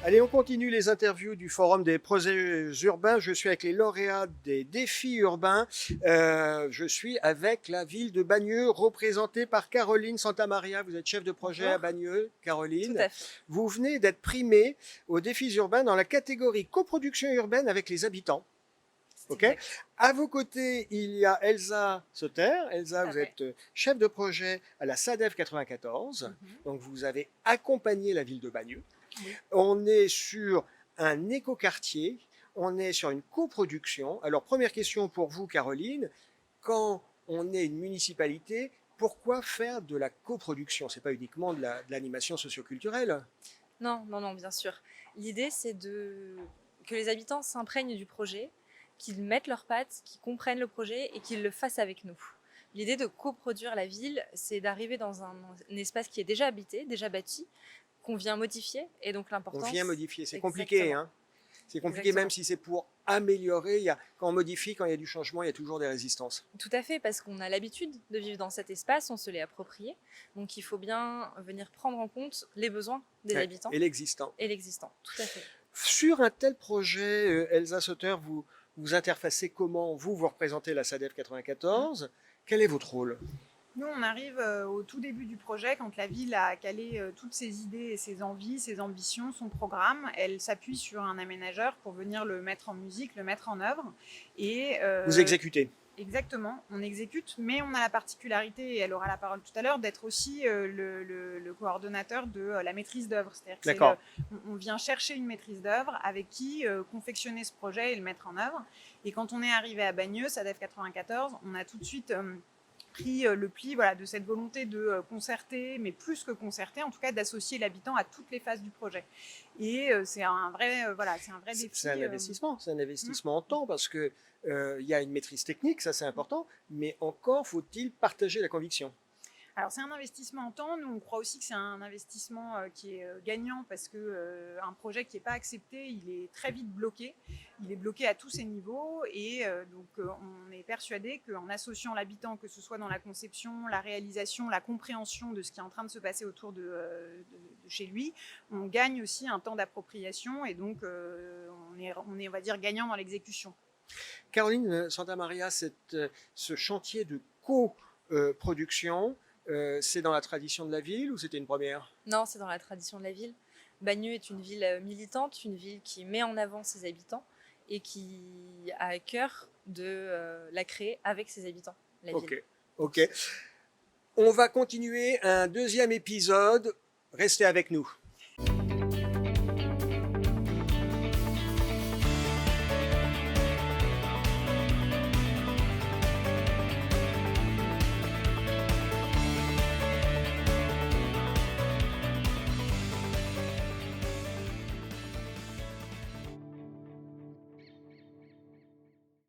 Allez, on continue les interviews du Forum des projets urbains. Je suis avec les lauréats des défis urbains. Je suis avec la ville de Bagneux, représentée par Caroline Santamaria. Vous êtes chef de projet à Bonjour. Bagneux, Tout Caroline. à fait. Vous venez d'être primée aux défis urbains dans la catégorie coproduction urbaine avec les habitants. C'est OK. exact. À vos côtés, il y a Elsa Sauter. Tout Elsa, à vous fait. êtes chef de projet à la SADEF 94. Mhm. Donc, vous avez accompagné la ville de Bagneux. Oui. On est sur un écoquartier, on est sur une coproduction. Alors, première question pour vous, Caroline. Quand on est une municipalité, pourquoi faire de la coproduction? C'est pas uniquement de l'animation socioculturelle. Non, non, non, bien sûr. L'idée, c'est que les habitants s'imprègnent du projet, qu'ils mettent leurs pattes, qu'ils comprennent le projet et qu'ils le fassent avec nous. L'idée de coproduire la ville, c'est d'arriver dans un espace qui est déjà habité, déjà bâti, qu'on vient modifier. Et donc On l'importance, vient modifier. C'est compliqué, exactement, hein. C'est compliqué même exactement. si c'est pour améliorer. Quand on modifie, quand il y a du changement, il y a toujours des résistances. Tout à fait, parce qu'on a l'habitude de vivre dans cet espace, on se l'est approprié. Donc il faut bien venir prendre en compte les besoins des Ouais. habitants Et l'existant. et l'existant. Tout à fait. Sur un tel projet, Elsa Sauter, vous interfacez comment? Vous représentez la SADEF 94. Quel est votre rôle? Nous, on arrive au tout début du projet, quand la ville a calé toutes ses idées et ses envies, ses ambitions, son programme. Elle s'appuie sur un aménageur pour venir le mettre en musique, le mettre en œuvre. Et Vous exécutez. exactement, on exécute, mais on a la particularité, et elle aura la parole tout à l'heure, d'être aussi le coordonnateur de la maîtrise d'œuvre. C'est-à-dire que D'accord. on vient chercher une maîtrise d'œuvre avec qui confectionner ce projet et le mettre en œuvre. Et quand on est arrivé à Bagneux, SADEF 94, on a tout de suite pris le pli, voilà, de cette volonté de concerter, mais plus que concerter, en tout cas d'associer l'habitant à toutes les phases du projet. Et c'est un vrai, voilà, c'est un vrai défi. C'est un investissement en temps parce que il y a une maîtrise technique, ça c'est important, mais encore faut-il partager la conviction. Alors c'est un investissement en temps, nous on croit aussi que c'est un investissement qui est gagnant parce que un projet qui n'est pas accepté, il est très vite bloqué, il est bloqué à tous ses niveaux et donc on est persuadé qu'en associant l'habitant, que ce soit dans la conception, la réalisation, la compréhension de ce qui est en train de se passer autour de chez lui, on gagne aussi un temps d'appropriation et donc on va dire gagnant dans l'exécution. Caroline Santamaria, ce chantier de coproduction, c'est dans la tradition de la ville ou c'était une première? Non, c'est dans la tradition de la ville. Bagneux est une ville militante, une ville qui met en avant ses habitants et qui a à cœur de la créer avec ses habitants, la ville. Ok, ok. On va continuer un deuxième épisode. Restez avec nous.